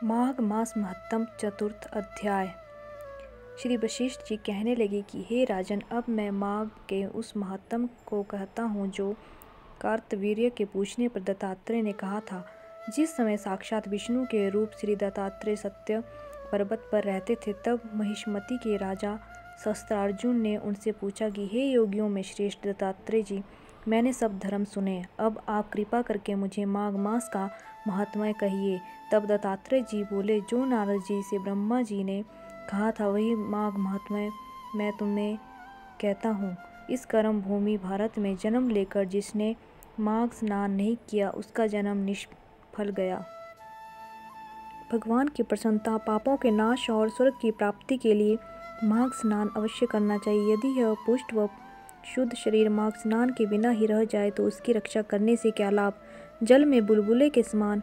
माघ मास महत्तम चतुर्थ अध्याय। श्री वशिष्ठ जी कहने लगे कि हे राजन, अब मैं माघ के उस महत्तम को कहता हूँ जो कार्तवीर्य के पूछने पर दत्तात्रेय ने कहा था। जिस समय साक्षात विष्णु के रूप श्री दत्तात्रेय सत्य पर्वत पर रहते थे, तब महिष्मति के राजा शस्त्रार्जुन ने उनसे पूछा कि हे योगियों में श्रेष्ठ दत्तात्रेय जी, मैंने सब धर्म सुने, अब आप कृपा करके मुझे माघ मास का महात्म्य कहिए। तब दत्तात्रेय जी बोले, जो नारद जी से ब्रह्मा जी ने कहा था वही माघ महात्म्य मैं तुम्हें कहता हूँ। इस कर्म भूमि भारत में जन्म लेकर जिसने माघ स्नान नहीं किया, उसका जन्म निष्फल गया। भगवान की प्रसन्नता, पापों के नाश और स्वर्ग की प्राप्ति के लिए माघ स्नान अवश्य करना चाहिए। यदि यह पुष्ट व शुद्ध शरीर माघ स्नान के बिना ही रह जाए तो उसकी रक्षा करने से क्या लाभ। जल में बुलबुले के समान,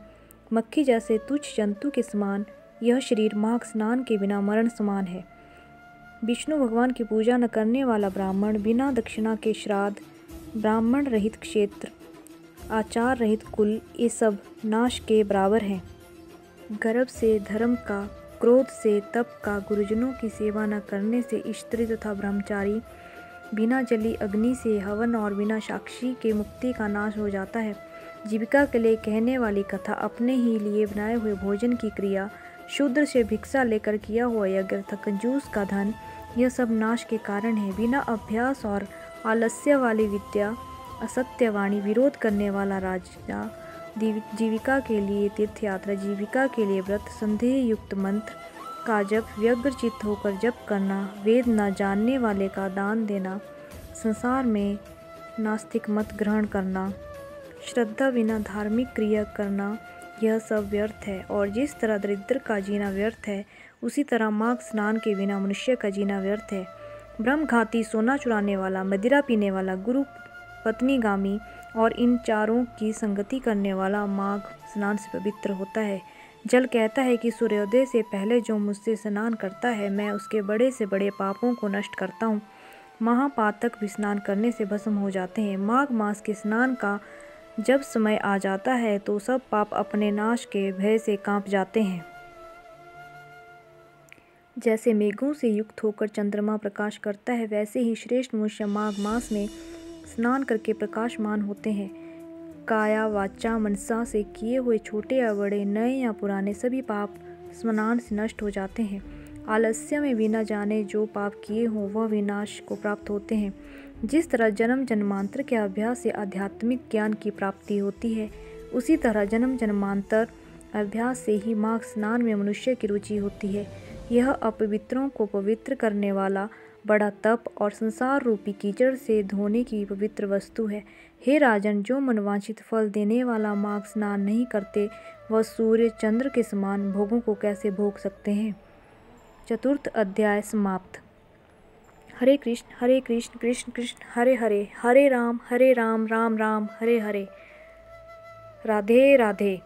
मक्खी जैसे तुच्छ जंतु के समान यह शरीर माघ स्नान के बिना मरण समान है। विष्णु भगवान की पूजा न करने वाला ब्राह्मण, बिना दक्षिणा के श्राद्ध, ब्राह्मण रहित क्षेत्र, आचार रहित कुल, ये सब नाश के बराबर हैं। गर्भ से धर्म का, क्रोध से तप का, गुरुजनों की सेवा न करने से स्त्री तथा ब्रह्मचारी, बिना जली अग्नि से हवन और बिना साक्षी के मुक्ति का नाश हो जाता है। जीविका के लिए कहने वाली कथा, अपने ही लिए बनाए हुए भोजन की क्रिया, शूद्र से भिक्षा लेकर किया हुआ यज्ञ तथा कंजूस का धन, यह सब नाश के कारण है। बिना अभ्यास और आलस्य वाली विद्या, असत्य वाणी, विरोध करने वाला राजा, जीविका के लिए तीर्थ यात्रा, जीविका के लिए व्रत, संदेह युक्त मंत्र का जप, व्यग्रचित्त होकर जप करना, वेद न जानने वाले का दान देना, संसार में नास्तिक मत ग्रहण करना, श्रद्धा बिना धार्मिक क्रिया करना, यह सब व्यर्थ है। और जिस तरह दरिद्र का जीना व्यर्थ है, उसी तरह माघ स्नान के बिना मनुष्य का जीना व्यर्थ है। ब्रह्मघाती, सोना चुराने वाला, मदिरा पीने वाला, गुरु पत्नीगामी और इन चारों की संगति करने वाला माघ स्नान से पवित्र होता है। जल कहता है कि सूर्योदय से पहले जो मुझसे स्नान करता है, मैं उसके बड़े से बड़े पापों को नष्ट करता हूँ। महापातक भी स्नान करने से भस्म हो जाते हैं। माघ मास के स्नान का जब समय आ जाता है तो सब पाप अपने नाश के भय से कांप जाते हैं। जैसे मेघों से युक्त होकर चंद्रमा प्रकाश करता है, वैसे ही श्रेष्ठ मनुष्य माघ मास में स्नान करके प्रकाशमान होते हैं। काया वाचा मनसा से किए हुए छोटे या बड़े, नए या पुराने, सभी पाप स्नान से नष्ट हो जाते हैं। आलस्य में बिना जाने जो पाप किए हों वह विनाश को प्राप्त होते हैं। जिस तरह जन्म जन्मांतर के अभ्यास से आध्यात्मिक ज्ञान की प्राप्ति होती है, उसी तरह जन्म जन्मांतर अभ्यास से ही माघ स्नान में मनुष्य की रुचि होती है। यह अपवित्रों को पवित्र करने वाला बड़ा तप और संसार रूपी कीचड़ से धोने की पवित्र वस्तु है। हे राजन, जो मनवांछित फल देने वाला माघ स्नान नहीं करते, वह सूर्य चंद्र के समान भोगों को कैसे भोग सकते हैं। चतुर्थ अध्याय समाप्त। हरे कृष्ण कृष्ण कृष्ण हरे हरे, हरे राम राम राम हरे हरे। राधे राधे।